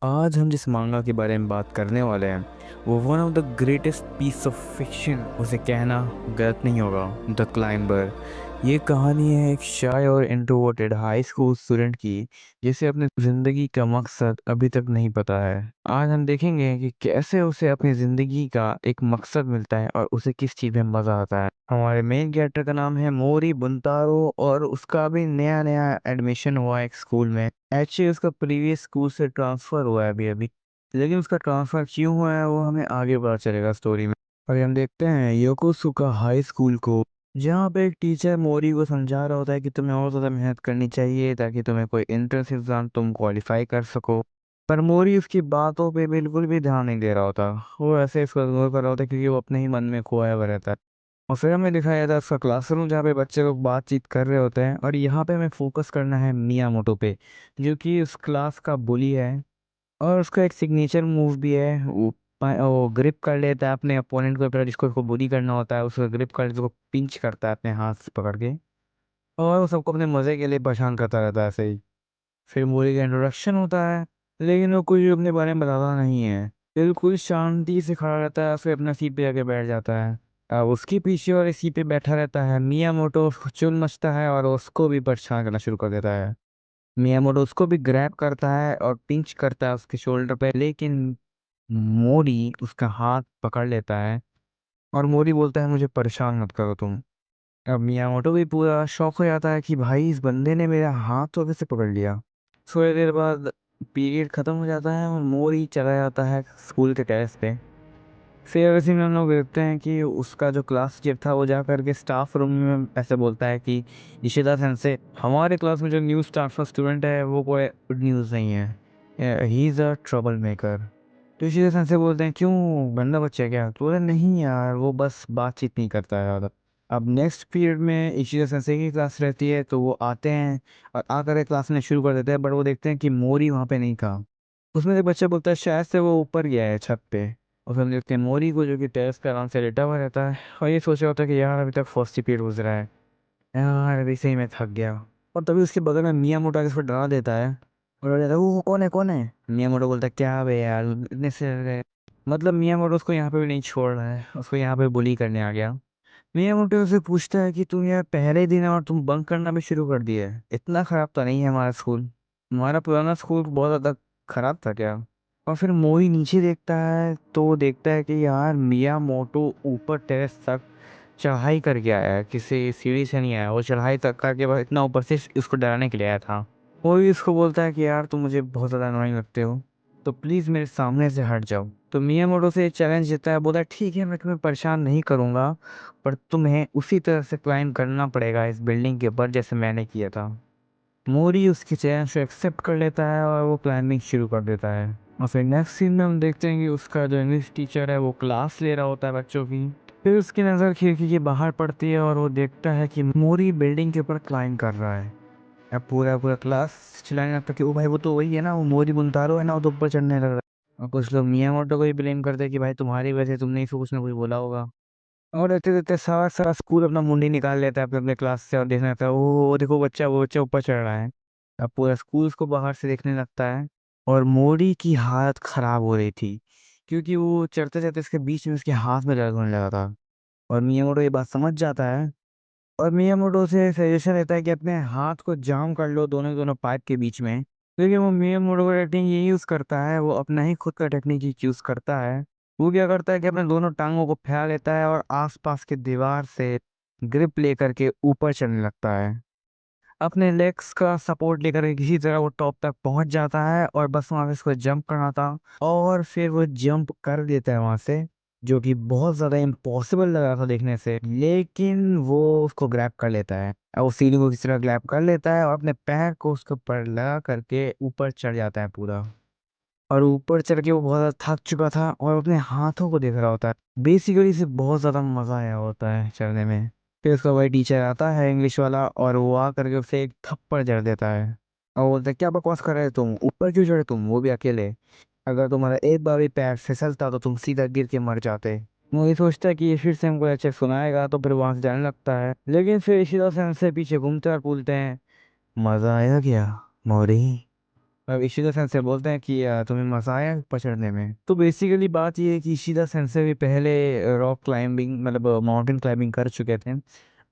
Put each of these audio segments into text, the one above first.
आज हम जिस मांगा के बारे में बात करने वाले हैं वो one of the greatest piece of fiction उसे कहना गलत नहीं होगा। The climber. ये कहानी है एक शाय और इंट्रोवर्टेड हाई स्कूल स्टूडेंट की जिसे अपनी ज़िंदगी का मकसद अभी तक नहीं पता है। आज हम देखेंगे कि कैसे उसे अपनी ज़िंदगी का एक मकसद मिलता है और उसे किस चीज़ में मज़ा आता है। हमारे मेन कैरेक्टर का नाम है मोरी बुंतारो और उसका अभी नया नया एडमिशन हुआ है एक स्कूल में। एक्चुअली उसका प्रीवियस स्कूल से ट्रांसफ़र हुआ है अभी अभी, लेकिन उसका ट्रांसफ़र क्यों हुआ है वो हमें आगे पता चलेगा स्टोरी में। और हम देखते हैं योकोसुका हाई स्कूल को, जहाँ पे एक टीचर मोरी को समझा रहा होता है कि तुम्हें और ज़्यादा मेहनत करनी चाहिए ताकि तुम्हें कोई एंट्रेंस एग्ज़ाम तुम क्वालिफाई कर सको। पर मोरी उसकी बातों पे बिल्कुल भी ध्यान नहीं दे रहा होता। वो ऐसे इसको इग्नोर कर रहा होता है क्योंकि वो अपने ही मन में खोया हुआ रहता है। और फिर हमें दिखाया जाता है उसका क्लासरूम जहाँ पे बच्चे लोग बातचीत कर रहे होते हैं, और यहाँ पे हमें फोकस करना है मियामोटो पे, जो कि उस क्लास का बुली है। और उसका एक सिग्नेचर मूव भी है, वो ग्रिप कर लेता है अपने अपोनेंट को, फिर जिसको उसको बुली करना होता है उसको ग्रिप कर लेता है, उसको पिंच करता है अपने हाथ से पकड़ के, और वो सबको अपने मज़े के लिए परेशान करता रहता है ऐसे ही। फिर मोरी का इंट्रोडक्शन होता है, लेकिन वो कुछ भी अपने बारे में बताता नहीं है। बिल्कुल शांति से खड़ा रहता है, फिर अपना सीट पे जाके बैठ जाता है। अब उसके पीछे वाली सीट पे बैठा रहता है मियामोटो, उसको चुल मचता है और उसको भी परेशान करना शुरू कर देता है। मियामोटो उसको भी ग्रैब करता है और पिंच करता है उसके शोल्डर पे, लेकिन मोरी उसका हाथ पकड़ लेता है और मोरी बोलता है मुझे परेशान मत करो तुम। अब मियामोटो भी पूरा शॉक हो जाता है कि भाई इस बंदे ने मेरा हाथ तो कैसे पकड़ लिया। थोड़ी देर बाद पीरियड ख़त्म हो जाता है और मोरी चला जाता है स्कूल के टेरेस पे। फिर उसी में हम लोग देखते हैं कि उसका जो क्लास टीचर था वो जा करके स्टाफ रूम में ऐसे बोलता है कि इशिता सेंसे, हमारे क्लास में जो न्यू स्टाफ स्टूडेंट है वो कोई गुड न्यूज़ नहीं है, he is a trouble maker. तो इशिता सेंसे बोलते हैं क्यों, बंदा बच्चा है क्या? तो बोले नहीं यार, वो बस बातचीत नहीं करता है ज़्यादा। अब नेक्स्ट पीरियड में इशिता सेंसे की क्लास रहती है तो वो आते हैं और आकर के क्लास में शुरू कर देते हैं, बट वो देखते हैं कि मोरी वहाँ पे नहीं था। उसमें एक बच्चा बोलता है शायद से वो ऊपर गया है छत पे। और फिर हम देखते हैं मोरी को जो कि टेरेस पे आराम से लेटा हुआ रहता है और ये सोच रहा होता है कि यार अभी तक फर्स्ट ही पीरियड गुजरा है, यार अभी से ही मैं थक गया। और तभी उसके बगल में मियाँ मोटा के उसको डरा देता है और डरा देता है, वो कौन है कौन है? मियाँ मोटा बोलता है क्या बे यार इतने से रहे?" मतलब मियाँ मोटा उसको यहाँ पे भी नहीं छोड़ रहा है, उसको यहाँ पे बुली करने आ गया। मियाँ मोटा उससे पूछता है कि तुम यार पहले ही दिन है और तुम बंक करना भी शुरू कर दिया है, इतना खराब तो नहीं है हमारा स्कूल, हमारा पुराना स्कूल बहुत ज़्यादा खराब था क्या? और फिर मोई नीचे देखता है तो वो देखता है कि यार मिया मोटो ऊपर टेरेस तक चढ़ाई करके आया है, किसी सीढ़ी से नहीं आया, वो चढ़ाई तक करके बस इतना ऊपर से इसको डराने के लिए आया था। वो भी इसको बोलता है कि यार तुम मुझे बहुत ज़्यादा अनोइंग लगते हो, तो प्लीज़ मेरे सामने से हट जाओ। तो मिया मोटो से चैलेंज देता है, बोला ठीक है मैं तुम्हें परेशान नहीं करूँगा, पर तुम्हें उसी तरह से क्लाइंब करना पड़ेगा इस बिल्डिंग के ऊपर जैसे मैंने किया था। मोरी उसकी चैलेंज को एक्सेप्ट कर लेता है और वो क्लाइंबिंग शुरू कर देता है। और फिर नेक्स्ट सीन में हम देखते हैं कि उसका जो इंग्लिश टीचर है वो क्लास ले रहा होता है बच्चों की। फिर उसकी नज़र खिड़की के बाहर पड़ती है और वो देखता है कि मोरी बिल्डिंग के ऊपर क्लाइंब कर रहा है। अब पूरा पूरा क्लास चिल्लाने लगता है कि ओ भाई वो तो वही है ना, वो मोरी बुंतारो है ना, वो तो ऊपर चढ़ने लग रहा है। और कुछ लोग मियामोटो को ही ब्लेम करते हैं कि भाई तुम्हारी वजह से तुमने इसको कुछ ना कुछ बोला होगा। और रहते-रहते सारा सारा स्कूल अपना मुंडी निकाल लेता है अपने-अपने क्लास से और देखने लगता है, ओह! वो देखो बच्चा वो बच्चा ऊपर चढ़ रहा है। अब पूरा स्कूल उसको बाहर से देखने लगता है और मोरी की हालत ख़राब हो रही थी, क्योंकि वो चढ़ते-चढ़ते इसके बीच में उसके हाथ में दर्द होने लगा था। और मियामोटो ये बात समझ जाता है और मियामोटो से सजेशन लेता है कि अपने हाथ को जाम कर लो दोनों दोनों पाइप के बीच में। लेकिन वो मियामोटो का टेक्नीक ये यूज़ करता है, वो अपना ही खुद का टेक्नीक ही यूज़ करता है। वो क्या करता है कि अपने दोनों टाँगों को फैला लेता है और आस-पास की दीवार से ग्रिप लेकर के ऊपर चढ़ने लगता है। अपने लेग्स का सपोर्ट लेकर के किसी तरह वो टॉप तक पहुँच जाता है और बस वहाँ से उसको जंप करना था और फिर वो जंप कर देता है वहाँ से, जो कि बहुत ज़्यादा इम्पॉसिबल लग रहा था देखने से, लेकिन वो उसको ग्रैब कर लेता है। वो सीढ़ी को किसी तरह ग्रैब कर लेता है और अपने पैर को उसके ऊपर लगा करके ऊपर चढ़ जाता है पूरा। और ऊपर चढ़ के वो बहुत ज़्यादा थक चुका था और अपने हाथों को देख रहा होता है। बेसिकली इसे बहुत ज़्यादा मज़ा आया होता है चढ़ने में। फिर उसका वही टीचर आता है इंग्लिश वाला और वो आ करके उसे एक थप्पड़ जड़ देता है और बोलता है क्या बकवास कर रहे हो तुम, ऊपर क्यों चढ़े तुम, वो भी अकेले? अगर तुम्हारा एक बार भी पैर फिसलता तो तुम सीधा गिर के मर जाते। वो ये सोचता है कि ये फिर से हमको अच्छा सुनाएगा, तो फिर वहां से जाने लगता है, लेकिन फिर इसी तरह से हमसे पीछे घूमते और बोलते हैं, मजा आया क्या मोरी? अब इशिदा सेंसे बोलते हैं कि तुम्हें मज़ा आया ऊपर चढ़ने में। तो बेसिकली बात ये है कि इशिदा सेंसे भी पहले रॉक क्लाइंबिंग मतलब माउंटेन क्लाइंबिंग कर चुके थे,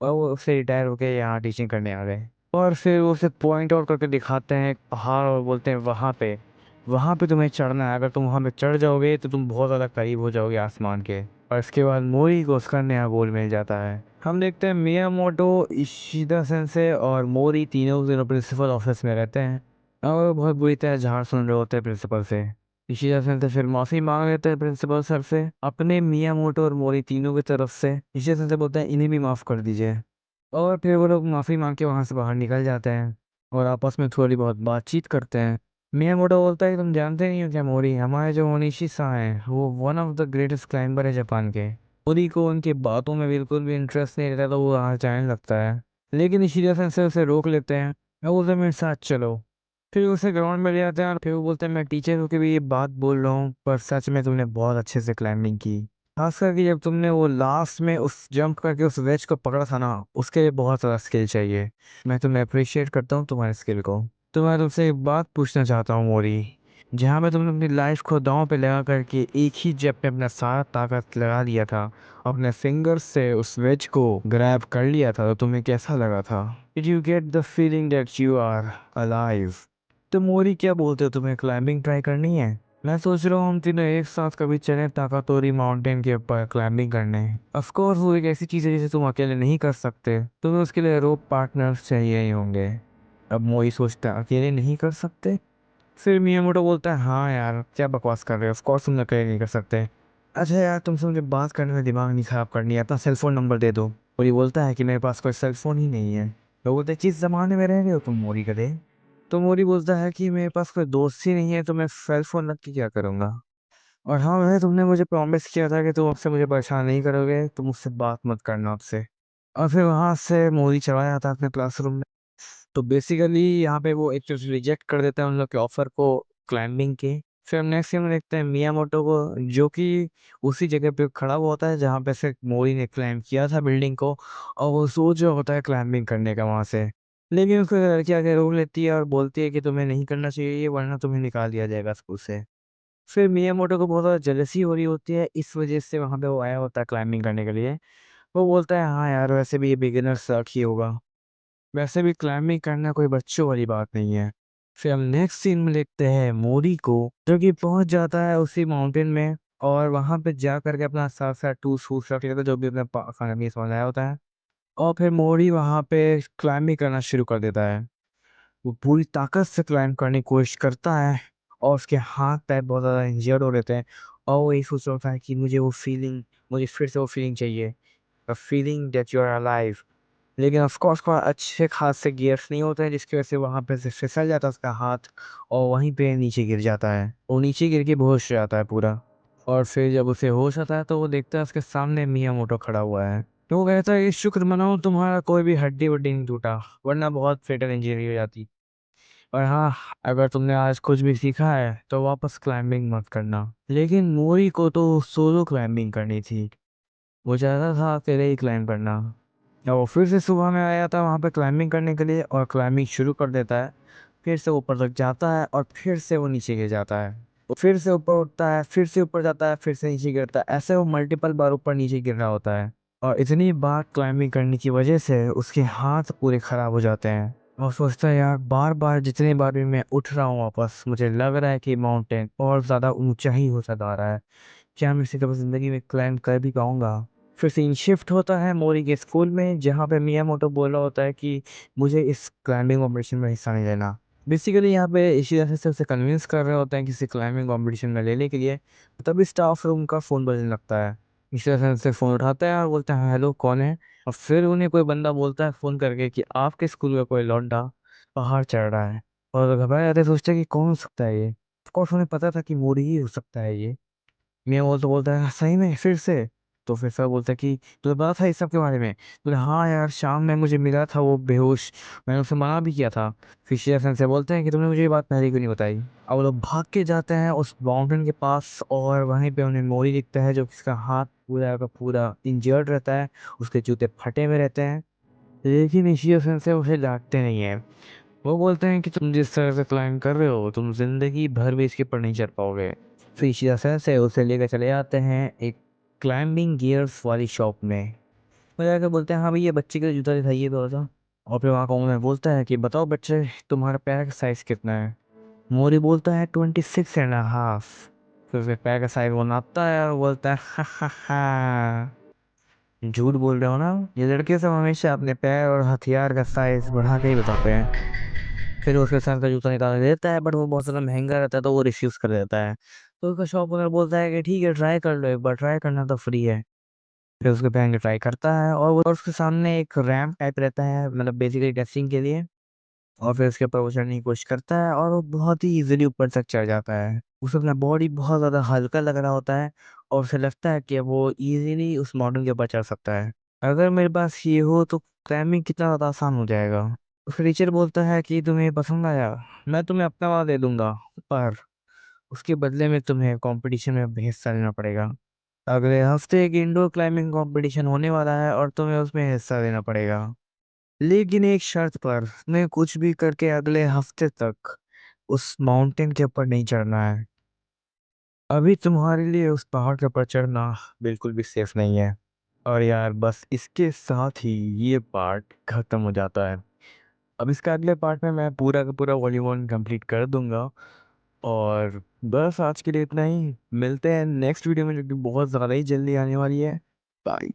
और वो उससे रिटायर होके यहाँ टीचिंग करने आ गए। और फिर वो उसे पॉइंट आउट करके दिखाते हैं एक पहाड़ और बोलते हैं वहाँ पे तुम्हें चढ़ना है। अगर तुम वहाँ पे चढ़ जाओगे तो तुम बहुत ज़्यादा करीब हो जाओगे आसमान के। और इसके बाद मोरी को उसका नया गोल मिल जाता है। हम देखते हैं मियामोटो, इशिदा सेंसे और मोरी तीनों प्रिंसिपल ऑफिस में रहते हैं, और वो बहुत बुरी तरह झाड़ सुन रहे होते हैं प्रिंसिपल से। इशिदा सेंसे फिर माफ़ी मांग लेते हैं प्रिंसिपल सर से अपने मियामोटो और मोरी तीनों की तरफ से। इशिदा सेंसे बोलते हैं इन्हें भी माफ़ कर दीजिए। और फिर वो लोग माफ़ी मांग के वहाँ से बाहर निकल जाते हैं और आपस में थोड़ी बहुत बातचीत करते हैं। मियामोटो बोलता है तुम जानते नहीं हो क्या मोरी, हमारे जो ओनिशी सा हैं वो one of the greatest climber है जापान के। मोरी को उनकी बातों में बिल्कुल भी इंटरेस्ट नहीं रहता, तो वो वहाँ जाने लगता है। लेकिन इशिदा सेंसे उसे रोक लेते हैं और बोलते हैं मेरे साथ चलो। फिर उसे ग्राउंड में ले जाते हैं और फिर वो बोलते हैं मैं टीचर होकर भी ये बात बोल रहा हूँ, पर सच में तुमने बहुत अच्छे से क्लाइंबिंग की। खास करके जब तुमने वो लास्ट में उस जंप करके उस वेज को पकड़ा था ना, उसके लिए बहुत ज़्यादा स्किल चाहिए। मैं तुम्हें अप्रिशिएट करता हूँ तुम्हारे स्किल को। तो मैं तुमसे एक बात पूछना चाहता हूँ मोरी, जहाँ पे तुमने अपनी लाइफ को दांव पे लगा करके एक ही जंप पे अपना सारा ताकत लगा दिया था, अपने फिंगर्स से उस वेज को ग्रैब कर लिया था, तो तुम्हें कैसा लगा था? Did you get the feeling that you are alive? तो मोरी क्या बोलते हो, तुम्हें क्लाइंबिंग ट्राई करनी है? मैं सोच रहा हूँ हम तीनों एक साथ कभी चलें ताकातोरी माउंटेन के ऊपर क्लाइंबिंग करने। ऑफ कोर्स वो एक ऐसी चीज़ है जिसे तुम अकेले नहीं कर सकते, तुम्हें उसके लिए रोप पार्टनर्स चाहिए ही होंगे। अब मोई सोचता है अकेले नहीं कर सकते। फिर मियामोटो बोलता है हाँ यार क्या बकवास कर रहे हो, ऑफ कोर्स तुम अकेले नहीं कर सकते। अच्छा यार तुमसे मुझे बात करने में दिमाग नहीं खराब करनी है, अपना सेलफोन नंबर दे दो। और ये बोलता है कि मेरे पास कोई सेलफोन ही नहीं है। तो बोलते हैं किस ज़माने में रह रहे हो तुम मोरी गधे। तो मोरी बोलता है कि मेरे पास कोई दोस्त ही नहीं है, तो मैं सेलफोन रख के क्या करूँगा। और हाँ वैसे तुमने मुझे प्रॉमिस किया था कि तुम अब से मुझे परेशान नहीं करोगे, तुम मुझसे बात मत करना अब से। और फिर वहाँ से मोरी चला जाता है अपने क्लासरूम में। तो बेसिकली यहाँ पे वो एक चीज़ रिजेक्ट कर देता है उन लोग के ऑफर को क्लाइंबिंग के। फिर हम नेक्स्ट सीन में देखते हैं मियामोटो को, जो कि उसी जगह पे खड़ा हुआ होता है जहाँ पे से मोरी ने क्लाइंब किया था बिल्डिंग को, और वो सोच रहा होता है क्लाइंबिंग करने का वहाँ से। लेकिन उसको लड़की आके रोक लेती है और बोलती है कि तुम्हें नहीं करना चाहिए ये, वरना तुम्हें निकाल दिया जाएगा स्कूल से। फिर मियामोटो को बहुत ज़्यादा जेलसी हो रही होती है, इस वजह से वहाँ पे वो आया होता है क्लाइंबिंग करने के लिए। वो बोलता है हाँ यार वैसे भी ये बिगिनर सर्ट ही होगा, वैसे भी क्लाइंबिंग करना कोई बच्चों वाली बात नहीं है। फिर हम नेक्स्ट सीन में देखते हैं मोरी को, जो कि पहुंच जाता है उसी माउंटेन में, और वहां पे जा करके अपना साथ साथ टूल्स फूल्स रख लेता है जो भी अपने खाने में सामान आया होता है। और फिर मोरी वहां पे क्लाइंबिंग करना शुरू कर देता है। वो पूरी ताकत से क्लाइंब करने की कोशिश करता है, और उसके हाथ पैर बहुत ज़्यादा इंजर्ड हो रहते हैं। और वो यही सोच रहा है कि मुझे फिर से वो फीलिंग चाहिए, the feeling that you are alive. लेकिन ऑफ कोर्स कोई अच्छे खासे गियर्स नहीं होते हैं, जिसकी वजह से वहाँ पे से फिसल जाता है उसका हाथ, और वहीं पे नीचे गिर जाता है। वो नीचे गिर के बेहोश हो जाता है पूरा। और फिर जब उसे होश आता है तो वो देखता है उसके सामने मियामोटो खड़ा हुआ है। तो वो कहता है कि शुक्र मनाओ तुम्हारा कोई भी हड्डी वड्डी नहीं टूटा, वरना बहुत फेटल इंजरी हो जाती। और हाँ, अगर तुमने आज कुछ भी सीखा है तो वापस क्लाइंबिंग मत करना। लेकिन मोरी को तो सोलो क्लाइंबिंग करनी थी, वो चाहता था अकेले ही क्लाइंब करना। और वो फिर से सुबह में आया था वहाँ पे क्लाइंबिंग करने के लिए, और क्लाइंबिंग शुरू कर देता है। फिर से ऊपर तक जाता है और फिर से वो नीचे गिर जाता है। वो फिर से ऊपर उठता है, फिर से ऊपर जाता है, फिर से नीचे गिरता है, ऐसे वो मल्टीपल बार ऊपर नीचे गिर रहा होता है। और इतनी बार क्लाइंबिंग करने की वजह से उसके हाथ पूरे ख़राब हो जाते हैं। और सोचता है यार बार बार जितनी बार भी मैं उठ रहा हूँ वापस, मुझे लग रहा है कि माउंटेन और ज़्यादा ऊंचा ही होता जा रहा है। क्या मैं इसे कभी ज़िंदगी में क्लाइंब कर भी पाऊंगा? फिर सीन शिफ्ट होता है मोरी के स्कूल में, जहाँ पे मियामोटो बोल रहा होता है कि मुझे इस क्लाइंबिंग कॉम्पिटिशन में हिस्सा नहीं लेना। बेसिकली यहाँ पे इशिदा से उसे कन्विंस कर रहे होते हैं किसी क्लाइंबिंग कॉम्पिटिशन में लेने के लिए। तभी स्टाफ रूम का फ़ोन बजने लगता है। इशिदा से फ़ोन उठाता है और बोलता है हेलो कौन है। और फिर उन्हें कोई बंदा बोलता है फ़ोन करके कि आपके स्कूल का कोई लौंडा पहाड़ चढ़ रहा है। और घबराए जाते सोचते हैं कि कौन हो सकता है ये। ऑफ कोर्स उन्हें पता था कि मोरी ही हो सकता है ये। मियाँ वो तो बोलता है सही में फिर से? तो फिर सर बोलता है कि तुझे पता था इस सब के बारे में? बोले हाँ यार शाम में मुझे मिला था वो बेहोश, मैंने उसे मना भी किया था। फिर शेर से बोलते हैं कि तुमने मुझे ये बात पहले क्यों नहीं बताई। और वो लोग भाग के जाते हैं उस माउंटेन के पास, और वहीं पे उन्हें मोरी दिखता है जो जिसका हाथ पूरा का पूरा इंजर्ड रहता है, उसके जूते फटे हुए रहते हैं। लेकिन इसी से उसे डांटते नहीं है। वो बोलते हैं कि तुम जिस तरह से क्लाइंब कर रहे हो तुम जिंदगी भर भी इसके ऊपर नहीं चढ़ पाओगे। फिर जैसे से उसे लेकर चले जाते हैं एक क्लाइंबिंग गियर्स वाली शॉप में। वो जाकर बोलते हैं हाँ भैया बच्चे का जूता दिखाइए थोड़ा सा। और फिर वहाँ का ओनर बोलता है कि बताओ बच्चे तुम्हारा पैर का साइज कितना है। मोरी बोलता है 26.5। फिर पैर का साइज वो नापता है और बोलता है हा हा हा, झूठ बोल रहे हो ना। ये लड़के सब हमेशा अपने पैर और हथियार का साइज बढ़ा के ही बताते हैं। फिर उसके सर का जूता निकाल के देता है बट वो बहुत ज़्यादा महंगा रहता है तो वो रिफ्यूज़ कर देता है। तो उसका शॉप ओनर बोलता है कि ठीक है ट्राई कर लो एक बार, ट्राई करना तो फ्री है। फिर उसके पहन के ट्राई करता है और वो और उसके सामने एक रैंप टाइप रहता है मतलब बेसिकली टेस्टिंग के लिए। और फिर उसके ऊपर वो चढ़ने की कोशिश करता है और वो बहुत ही इजीली ऊपर तक चढ़ जाता है। उसे अपना बॉडी बहुत ज़्यादा हल्का लग रहा होता है और उसे लगता है कि वो इजीली उस माउंटेन के ऊपर चढ़ सकता है। अगर मेरे पास ये हो तो क्लाइंबिंग कितना ज़्यादा आसान हो जाएगा। उसका टीचर बोलता है कि तुम्हें पसंद आया, मैं तुम्हें अपना वाला दे दूंगा, पर उसके बदले में तुम्हें कंपटीशन में हिस्सा लेना पड़ेगा। अगले हफ्ते एक इंडोर क्लाइंबिंग कंपटीशन होने वाला है और तुम्हें उसमें हिस्सा लेना पड़ेगा, लेकिन एक शर्त पर। तुम्हें कुछ भी करके अगले हफ्ते तक उस माउंटेन के ऊपर नहीं चढ़ना है। अभी तुम्हारे लिए उस पहाड़ के ऊपर चढ़ना बिल्कुल भी सेफ नहीं है। और यार बस इसके साथ ही ये पार्ट खत्म हो जाता है। अब इसका अगले पार्ट में मैं पूरा का पूरा वॉल्यूम 1 कंप्लीट कर दूंगा। और बस आज के लिए इतना ही, मिलते हैं नेक्स्ट वीडियो में जो कि बहुत ज़्यादा ही जल्दी आने वाली है। बाय।